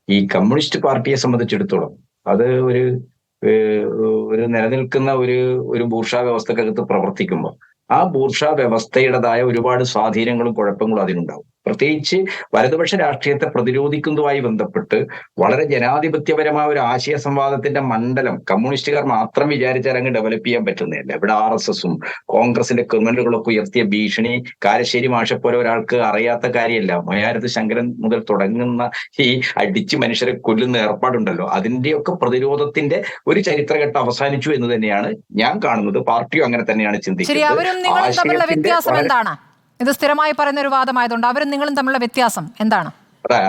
ഈ കമ്മ്യൂണിസ്റ്റ് പാർട്ടിയെ സംബന്ധിച്ചിടത്തോളം അത് ഏഹ്, ഒരു നിലനിൽക്കുന്ന ഒരു ബൂർഷ്വാ വ്യവസ്ഥക്കകത്ത് പ്രവർത്തിക്കുമ്പോൾ ആ ബൂർഷ്വാ വ്യവസ്ഥയുടേതായ ഒരുപാട് സ്വാധീനങ്ങളും കുഴപ്പങ്ങളും അതിനുണ്ടാവും. പ്രത്യേകിച്ച് വലതുപക്ഷ രാഷ്ട്രീയത്തെ പ്രതിരോധിക്കുന്നതുമായി ബന്ധപ്പെട്ട് വളരെ ജനാധിപത്യപരമായ ഒരു ആശയ സംവാദത്തിന്റെ മണ്ഡലം കമ്മ്യൂണിസ്റ്റുകാർ മാത്രം വിചാരിച്ചാൽ അങ്ങ് ഡെവലപ്പ് ചെയ്യാൻ പറ്റുന്നില്ല. ഇവിടെ RSSും കോൺഗ്രസിന്റെ ക്രിമിനലുകളൊക്കെ ഉയർത്തിയ ഭീഷണി കാരശ്ശേരി മാഷെ പോലെ ഒരാൾക്ക് അറിയാത്ത കാര്യമല്ല. മൊയാരത്ത് ശങ്കരൻ മുതൽ തുടങ്ങുന്ന ഈ അടിച്ച് മനുഷ്യരെ കൊല്ലുന്ന ഏർപ്പാടുണ്ടല്ലോ, അതിന്റെയൊക്കെ പ്രതിരോധത്തിന്റെ ഒരു ചരിത്രഘട്ടം അവസാനിച്ചു എന്ന് തന്നെയാണ് ഞാൻ കാണുന്നത്. പാർട്ടിയും അങ്ങനെ തന്നെയാണ് ശരി, ചിന്തിക്കുന്നത്. അവരും നിങ്ങളും തമ്മിലുള്ള ആശയത്തിന്റെ വ്യത്യാസം എന്താണ്? ഇത് സ്ഥിരമായി പറയുന്ന ഒരു വാദമായതുകൊണ്ട് അവരും നിങ്ങളും തമ്മിലുള്ള വ്യത്യാസം എന്താണ്?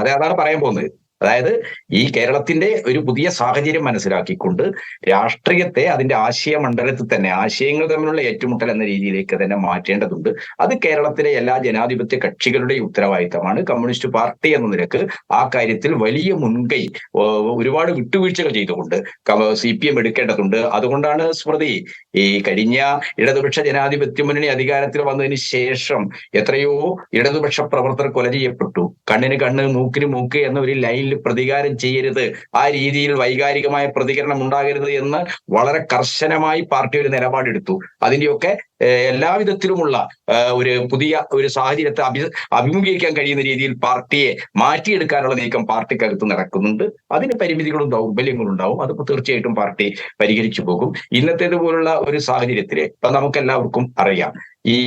അതാണ് പറയാൻ പോകുന്നത്. അതായത് ഈ കേരളത്തിന്റെ ഒരു പുതിയ സാഹചര്യം മനസ്സിലാക്കിക്കൊണ്ട് രാഷ്ട്രീയത്തെ അതിന്റെ ആശയ മണ്ഡലത്തിൽ തന്നെ ആശയങ്ങൾ തമ്മിലുള്ള ഏറ്റുമുട്ടൽ എന്ന രീതിയിലേക്ക് തന്നെ മാറ്റേണ്ടതുണ്ട്. അത് കേരളത്തിലെ എല്ലാ ജനാധിപത്യ കക്ഷികളുടെയും ഉത്തരവാദിത്തമാണ്. കമ്മ്യൂണിസ്റ്റ് പാർട്ടി എന്ന നിലക്ക് ആ കാര്യത്തിൽ വലിയ മുൻകൈ ഒരുപാട് വിട്ടുവീഴ്ചകൾ ചെയ്തുകൊണ്ട് CPM എടുക്കേണ്ടതുണ്ട്. അതുകൊണ്ടാണ് സ്മൃതി, ഈ കഴിഞ്ഞ ഇടതുപക്ഷ ജനാധിപത്യ മുന്നണി അധികാരത്തിൽ വന്നതിന് ശേഷം എത്രയോ ഇടതുപക്ഷ പ്രവർത്തകർ കൊല ചെയ്യപ്പെട്ടു. കണ്ണിന് കണ്ണ് മൂക്കിന് മൂക്ക് എന്ന ഒരു ലൈനിൽ പ്രതികാരം ചെയ്യരുത്, ആ രീതിയിൽ വൈകാരികമായ പ്രതികരണം ഉണ്ടാകരുത് എന്ന് വളരെ കർശനമായി പാർട്ടി ഒരു നിലപാടെടുത്തു. അതിന്റെയൊക്കെ എല്ലാവിധത്തിലുമുള്ള ഒരു പുതിയ ഒരു സാഹചര്യത്തെ അഭിമുഖീകരിക്കാൻ കഴിയുന്ന രീതിയിൽ പാർട്ടിയെ മാറ്റിയെടുക്കാനുള്ള നീക്കം പാർട്ടിക്കകത്ത് നടക്കുന്നുണ്ട്. അതിന് പരിമിതികളും ദൗർബല്യങ്ങളും ഉണ്ടാവും. അതിപ്പോ തീർച്ചയായിട്ടും പാർട്ടി പരിഹരിച്ചു പോകും. ഇന്നത്തേതുപോലുള്ള ഒരു സാഹചര്യത്തില് ഇപ്പൊ നമുക്കെല്ലാവർക്കും അറിയാം, ഈ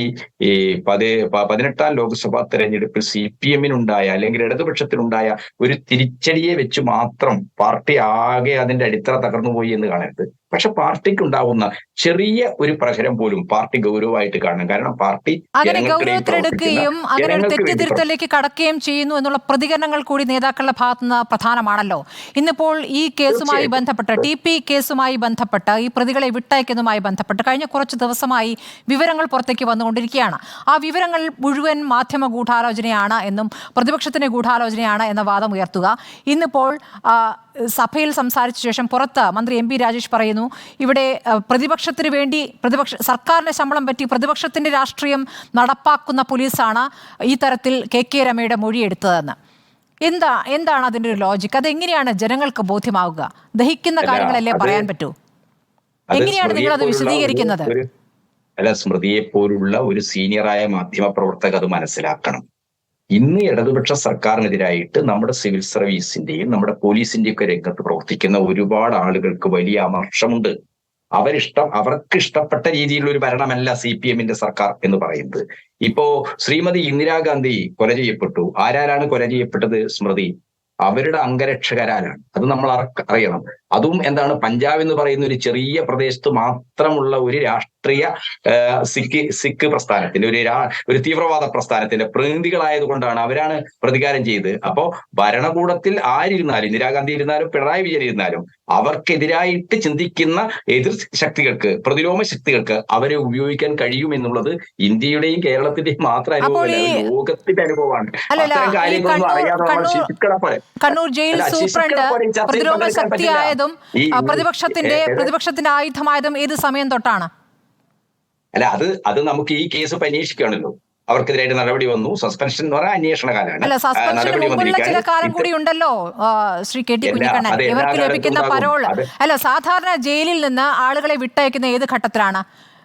18ാം ലോക്സഭാ തെരഞ്ഞെടുപ്പിൽ CPM-നുണ്ടായ അല്ലെങ്കിൽ ഇടതുപക്ഷത്തിനുണ്ടായ ഒരു തിരിച്ചടിയെ വെച്ച് മാത്രം പാർട്ടി ആകെ അതിന്റെ അടിത്തറ തകർന്നുപോയി എന്ന് കാണരുത്. പക്ഷെ പാർട്ടിക്ക് ഉണ്ടാവുന്ന ചെറിയ ഒരു പ്രഹരം പോലും പാർട്ടി ഗൗരവമായിട്ട് കാണണം. കാരണം പാർട്ടി അങ്ങനെ ഗൗരവത്തിലെടുക്കുകയും അങ്ങനെ ഒരു തെറ്റിദ്ധരുത്തലേക്ക് കടക്കുകയും ചെയ്യുന്നു എന്നുള്ള പ്രതികരണങ്ങൾ കൂടി നേതാക്കളുടെ ഭാഗത്തുനിന്ന് പ്രധാനമാണല്ലോ. ഇന്നിപ്പോൾ ഈ കേസുമായി ബന്ധപ്പെട്ട് TP കേസുമായി ബന്ധപ്പെട്ട് ഈ പ്രതികളെ വിട്ടയക്കുന്നതുമായി ബന്ധപ്പെട്ട് കഴിഞ്ഞ കുറച്ച് ദിവസമായി വിവരങ്ങൾ പുറത്തേക്ക് വന്നുകൊണ്ടിരിക്കുകയാണ്. ആ വിവരങ്ങൾ മുഴുവൻ മാധ്യമ ഗൂഢാലോചനയാണ് എന്നും പ്രതിപക്ഷത്തിന്റെ ഗൂഢാലോചനയാണ് എന്ന വാദം ഉയർത്തുക. ഇന്നിപ്പോൾ സഭയിൽ സംസാരിച്ച ശേഷം പുറത്ത് മന്ത്രി MP രാജേഷ് പറയുന്നു, ഇവിടെ പ്രതിപക്ഷത്തിന് വേണ്ടി സർക്കാരിന്റെ ശമ്പളം പറ്റി പ്രതിപക്ഷത്തിന്റെ രാഷ്ട്രീയം നടപ്പാക്കുന്ന പോലീസാണ് ഈ തരത്തിൽ KK രമയുടെ മൊഴിയെടുത്തതെന്ന്. എന്താണ് അതിന്റെ ഒരു ലോജിക്ക്? അതെങ്ങനെയാണ് ജനങ്ങൾക്ക് ബോധ്യമാവുക? ദഹിക്കുന്ന കാര്യങ്ങളല്ലേ പറയാൻ പറ്റൂ. എങ്ങനെയാണ് നിങ്ങൾ അത് വിശദീകരിക്കുന്നത്? സ്മൃതിയെ പോലുള്ള ഒരു സീനിയറായ മാധ്യമ പ്രവർത്തകർ അത് മനസ്സിലാക്കണം. ഇന്ന് ഇടതുപക്ഷ സർക്കാരിനെതിരായിട്ട് നമ്മുടെ സിവിൽ സർവീസിന്റെയും നമ്മുടെ പോലീസിന്റെയും ഒക്കെ രംഗത്ത് പ്രവർത്തിക്കുന്ന ഒരുപാട് ആളുകൾക്ക് വലിയ അമർഷമുണ്ട്. അവർക്ക് ഇഷ്ടപ്പെട്ട രീതിയിലുള്ള ഒരു ഭരണമല്ല CPM-ന്റെ സർക്കാർ എന്ന് പറയുന്നത്. ഇപ്പോ ശ്രീമതി ഇന്ദിരാഗാന്ധി കൊല ചെയ്യപ്പെട്ടു. ആരാലാണ് കൊല ചെയ്യപ്പെട്ടത് സ്മൃതി? അവരുടെ അംഗരക്ഷകരാലാണ്. അത് നമ്മൾ അറിയണം. അതും പഞ്ചാബ് എന്ന് പറയുന്ന ഒരു ചെറിയ പ്രദേശത്ത് മാത്രമുള്ള ഒരു രാഷ്ട്രീയ സിഖ് പ്രസ്ഥാനത്തിന്റെ ഒരു തീവ്രവാദ പ്രസ്ഥാനത്തിന്റെ പ്രതിനിധികളായതുകൊണ്ടാണ് അവരാണ് പ്രതികാരം ചെയ്തത്. അപ്പോ ഭരണകൂടത്തിൽ ആരിരുന്നാലും, ഇന്ദിരാഗാന്ധി ഇരുന്നാലും പിണറായി വിജയൻ ഇരുന്നാലും, അവർക്കെതിരായിട്ട് ചിന്തിക്കുന്ന എതിർ ശക്തികൾക്ക്, പ്രതിലോമ ശക്തികൾക്ക് അവരെ ഉപയോഗിക്കാൻ കഴിയുമെന്നുള്ളത് ഇന്ത്യയുടെയും കേരളത്തിന്റെയും മാത്രം അനുഭവമല്ല, ലോകത്തിന്റെ അനുഭവമാണ്. അത്തരം കാര്യങ്ങളൊന്നും അറിയാതെ കണ്ണൂർ ജയിൽ സൂപ്രണ്ട് പ്രതിരോധ ശക്തിയായതും പ്രതിപക്ഷത്തിന്റെ ആയുധമായതും ഏത് സമയം തൊട്ടാണ്? അല്ല, അത് നമുക്ക് ഈ കേസ് അന്വേഷിക്കുകയാണല്ലോ. അവർക്കെതിരായിട്ട് നടപടി വന്നു. സസ്പെൻഷൻ എന്ന് പറഞ്ഞാൽ അന്വേഷണ കാലമാണ്. ചില കാലം കൂടി ഉണ്ടല്ലോ ശ്രീ KT കുഞ്ഞിക്കണ്ണൻ. ഇവർക്ക് ലഭിക്കുന്ന പരോൾ സാധാരണ ജയിലിൽ നിന്ന് ആളുകളെ വിട്ടയക്കുന്ന ഏത് ഘട്ടത്തിലാണ്?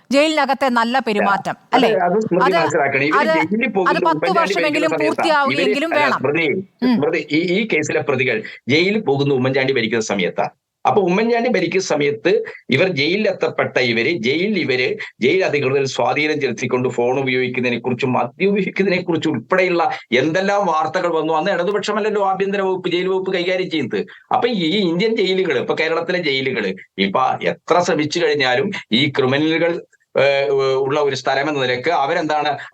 ജയിലിനകത്തെ നല്ല പെരുമാറ്റം അല്ലെ, അത് 10 വർഷമെങ്കിലും പൂർത്തിയാവുകയെങ്കിലും വേണം. ഈ കേസിലെ പ്രതികൾ ജയിലിൽ പോകുന്ന ഉമ്മൻചാണ്ടി ഭരിക്കുന്ന സമയത്താണ്. അപ്പൊ ഉമ്മൻചാണ്ടി ഭരിക്കുന്ന സമയത്ത് ഇവർ ജയിലിലെത്തപ്പെട്ട ജയിൽ അധികൃതർ സ്വാധീനം ചെലുത്തിക്കൊണ്ട് ഫോൺ ഉപയോഗിക്കുന്നതിനെ കുറിച്ചും മദ്യം ഉപയോഗിക്കുന്നതിനെ കുറിച്ചും ഉൾപ്പെടെയുള്ള എന്തെല്ലാം വാർത്തകൾ വന്നു. അന്ന് ഇടതുപക്ഷമല്ലല്ലോ ആഭ്യന്തര വകുപ്പ്, ജയിൽ വകുപ്പ് കൈകാര്യം ചെയ്യുന്നത്. അപ്പൊ ഈ ഇന്ത്യൻ ജയിലുകൾ, ഇപ്പൊ കേരളത്തിലെ ജയിലുകൾ ഇപ്പൊ എത്ര ശ്രമിച്ചു കഴിഞ്ഞാലും ഈ ക്രിമിനലുകൾ ഉള്ള ഒരു സ്ഥലം എന്ന നിലക്ക്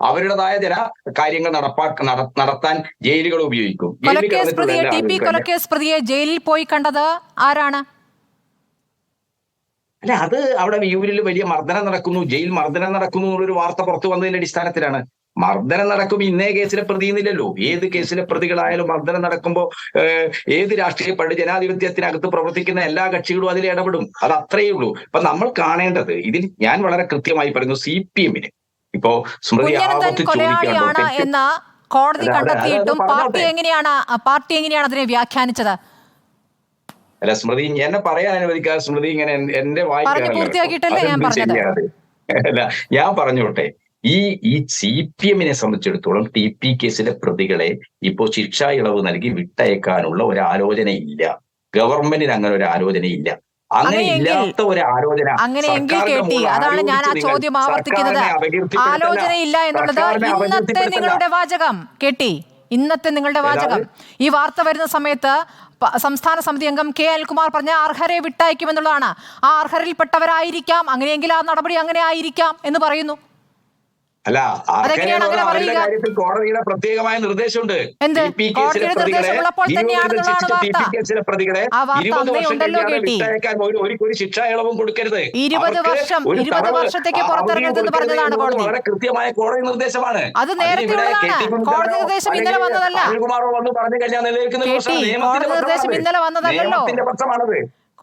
അവരുടേതായ ചില കാര്യങ്ങൾ നടത്താൻ ജയിലുകൾ ഉപയോഗിക്കും. കൊലക്കേസ് പ്രതിയെ ജയിലിൽ പോയി കണ്ടത് ആരാണ്? അല്ല, അത് അവിടെ വിയൂരിൽ വലിയ മർദ്ദനം നടക്കുന്നു, ജയിൽ മർദ്ദനം നടക്കുന്നു എന്നുള്ളൊരു വാർത്ത പുറത്തു വന്നതിന്റെ അടിസ്ഥാനത്തിലാണ്. മർദ്ദനം നടക്കും ഇന്നേ കേസിലെ പ്രതിന്നില്ലല്ലോ. ഏത് കേസിലെ പ്രതികളായാലും മർദ്ദനം നടക്കുമ്പോൾ ഏത് രാഷ്ട്രീയ ജനാധിപത്യത്തിനകത്ത് പ്രവർത്തിക്കുന്ന എല്ലാ കക്ഷികളും അതിൽ ഇടപെടും. അത് അത്രയേ ഉള്ളൂ. അപ്പൊ നമ്മൾ കാണേണ്ടത്, ഇതിൽ ഞാൻ വളരെ കൃത്യമായി പറയുന്നു, CPM-ന് ഇപ്പോ സ്മൃതി എന്ന് കോടതി കണ്ടെത്തിയിട്ടും പാർട്ടി എങ്ങനെയാണ് അതിനെ വ്യാഖ്യാനിച്ചത്? അല്ല സ്മൃതി, എന്നെ പറയാൻ അനുവദിക്കാതെ സ്മൃതി ഇങ്ങനെ എന്റെ പറഞ്ഞു പൂർത്തിയാക്കിയിട്ടല്ലേ ഞാൻ പറഞ്ഞത്. അല്ല, ഞാൻ പറഞ്ഞോട്ടെ. ഈ CPM-നെ സംബന്ധിച്ചിടത്തോളം TP കേസിലെ പ്രതികളെ ഇപ്പോ ശിക്ഷാ ഇളവ് നൽകി വിട്ടയക്കാനുള്ള ഒരു ആലോചനയില്ല. ഗവൺമെന്റിന് അങ്ങനെ ഒരു ആലോചനയില്ല. അങ്ങനെ ഇല്ലാത്ത ഒരു ആലോചന അങ്ങനെയെങ്കിൽ കേട്ടി, അതാണ് ഞാൻ ആ ചോദ്യം ആവർത്തിക്കുന്നത്. ആലോചനയില്ല എന്നുള്ളത് ഇന്നത്തെ നിങ്ങളുടെ വാചകം കേട്ടി, ഇന്നത്തെ നിങ്ങളുടെ വാചകം. ഈ വാർത്ത വരുന്ന സമയത്ത് സംസ്ഥാന സമിതി അംഗം K. അനിൽകുമാർ പറഞ്ഞ അർഹരെ വിട്ടയക്കുമെന്നുള്ളതാണ്. ആ അർഹരിൽപ്പെട്ടവരായിരിക്കാം, അങ്ങനെയെങ്കിൽ ആ നടപടി അങ്ങനെ ആയിരിക്കാം എന്ന് പറയുന്നു. അല്ല, കാര്യത്തിൽ കോടതിയുടെ പ്രത്യേകമായ നിർദ്ദേശമുണ്ട്. പ്രതികളെ 20 വർഷം വിട്ടയക്കാൻ ഒരു ശിക്ഷാ ഇളവും കൊടുക്കരുത്. 20 വർഷത്തേക്ക് പുറത്തിറങ്ങരുതെന്ന് പറഞ്ഞതാണ് കോടതി. വളരെ കൃത്യമായ കോടതി നിർദ്ദേശമാണ്. അത് നേരത്തെ കോടതി നിർദ്ദേശം ഇന്നലെ വന്നതല്ല. അനിൽകുമാറോ വന്ന് പറഞ്ഞു കഴിഞ്ഞാൽ കോടതി നിർദ്ദേശം ഇന്നലെ വന്നതല്ലോ.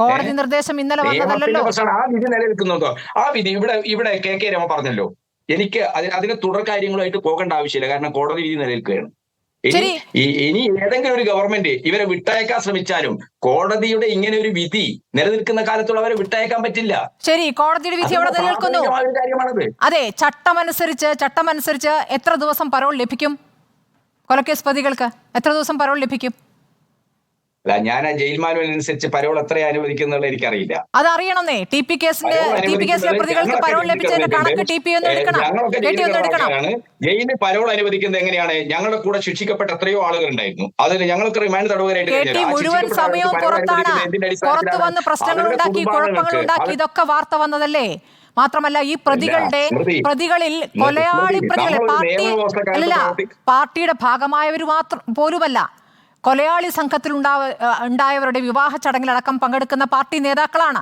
കോടതി നിർദ്ദേശം ഇന്നലെ വന്നതല്ലോ. ആ വിധി നിലനിൽക്കുന്നുണ്ടോ? ആ വിധി ഇവിടെ KK രമ പറഞ്ഞല്ലോ. എനിക്ക് അതിന് തുടർ കാര്യങ്ങളുമായിട്ട് പോകേണ്ട ആവശ്യമില്ല, കാരണം കോടതി വിധി നിലനിൽക്കുകയാണ്. ഇനി ഏതെങ്കിലും ഒരു ഗവൺമെന്റ് ഇവരെ വിട്ടയക്കാൻ ശ്രമിച്ചാലും കോടതിയുടെ ഇങ്ങനെ ഒരു വിധി നിലനിൽക്കുന്ന കാലത്തോളം അവരെ വിട്ടയക്കാൻ പറ്റില്ല. ശരി, കോടതിയുടെ വിധി അവിടെ നിലനിൽക്കുന്നു. അതെ, ചട്ടമനുസരിച്ച് എത്ര ദിവസം പരോൾ ലഭിക്കും? കൊലക്കേസ് പ്രതികൾക്ക് എത്ര ദിവസം പരോൾ ലഭിക്കും? അല്ല, ഞാൻ ആ ജയിൽ മാനുവൽ അനുസരിച്ച് പരോൾ എത്ര അനുവദിക്കുന്നുള്ള എനിക്കറിയില്ല. അതറിയണമെന്നേ. TP കേസിലെ പ്രതികൾക്ക് പരോൾ ലഭിച്ചതിന്റെ കണക്ക് TP ഒന്ന് എടുക്കണം. ജയിലിന് പരോൾ അനുവദിക്കുന്നത് എങ്ങനെയാണ്? ഞങ്ങളുടെ കൂടെ ശിക്ഷിക്കപ്പെട്ട എത്രയോ ആളുകൾ ഉണ്ടായിരുന്നു. അതിന് ഞങ്ങൾക്ക് റിമാൻഡ് തടവുകാരായിട്ട് മുഴുവൻ സമയവും പുറത്താണ്. പുറത്തു വന്ന് പ്രശ്നങ്ങൾ ഉണ്ടാക്കി, കുഴപ്പങ്ങൾ ഉണ്ടാക്കി, ഇതൊക്കെ വാർത്ത വന്നതല്ലേ? മാത്രമല്ല, ഈ പ്രതികളിൽ കൊലയാളി പ്രതികളെ പാർട്ടിയുടെ ഭാഗമായവർ പോലുമല്ല, കൊലയാളി സംഘത്തിൽ ഉണ്ടായവരുടെ വിവാഹ ചടങ്ങിലടക്കം പങ്കെടുക്കുന്ന പാർട്ടി നേതാക്കളാണ്.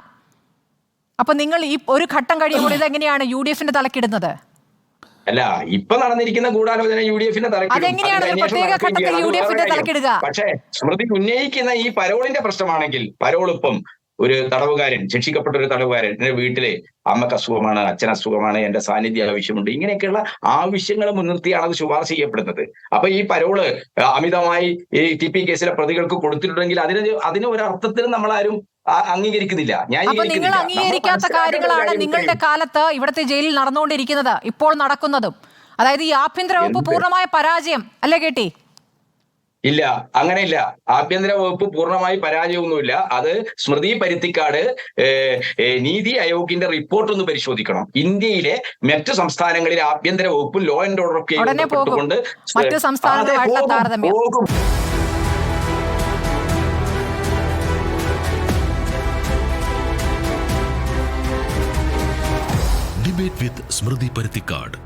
അപ്പൊ നിങ്ങൾ ഈ ഒരു ഘട്ടം കഴിയുമ്പോൾ ഇതെങ്ങനെയാണ് UDF-ന്റെ തലക്കിടുന്നത്? അല്ല, ഇപ്പൊ നടന്നിരിക്കുന്ന ഗൂഢാലോചന UDF-ന്റെ അതെങ്ങനെയാണ് പ്രത്യേക ഘട്ടത്തിൽ UDF-ന്റെ തലക്കിടുക? പക്ഷേ സ്മൃതി ഉന്നയിക്കുന്ന ഈ പരോളിന്റെ പ്രശ്നമാണെങ്കിൽ, പരോളിപ്പം ഒരു തടവുകാരൻ, ശിക്ഷിക്കപ്പെട്ട ഒരു തടവുകാരൻ വീട്ടിലെ അമ്മക്ക് അസുഖമാണ്, അച്ഛൻ അസുഖമാണ്, എന്റെ സാന്നിധ്യം ആവശ്യമുണ്ട്, ഇങ്ങനെയൊക്കെയുള്ള ആവശ്യങ്ങൾ മുൻനിർത്തിയാണ് അത് ശുപാർശ ചെയ്യപ്പെടുന്നത്. അപ്പൊ ഈ പരോള് അമിതമായി ഈ TP കേസിലെ പ്രതികൾക്ക് കൊടുത്തിട്ടുണ്ടെങ്കിൽ അതിന് ഒരർത്ഥത്തിലും നമ്മളാരും അംഗീകരിക്കുന്നില്ല. നിങ്ങൾ അംഗീകരിക്കാത്ത കാര്യങ്ങളാണ് നിങ്ങളുടെ കാലത്ത് ഇവിടുത്തെ ജയിലിൽ നടന്നുകൊണ്ടിരിക്കുന്നത്, ഇപ്പോൾ നടക്കുന്നതും. അതായത് ഈ ആഭ്യന്തര വകുപ്പ് പൂർണ്ണമായ പരാജയം അല്ലേ കേട്ടി? ഇല്ല, അങ്ങനെയില്ല. ആഭ്യന്തര വകുപ്പ് പൂർണ്ണമായി പരാജയമൊന്നുമില്ല. അത് സ്മൃതി പരുത്തിക്കാട് നീതി ആയോഗിന്റെ റിപ്പോർട്ട് ഒന്ന് പരിശോധിക്കണം. ഇന്ത്യയിലെ മറ്റു സംസ്ഥാനങ്ങളിൽ ആഭ്യന്തര വകുപ്പ് ലോ ആൻഡ് ഓർഡർ ഒക്കെ ബന്ധപ്പെട്ടുകൊണ്ട് മറ്റു സംസ്ഥാനങ്ങളുമായിട്ടുള്ള താരതമ്യം പോകും. ഡിബേറ്റ് വിത്ത് സ്മൃതി പരുത്തിക്കാട്.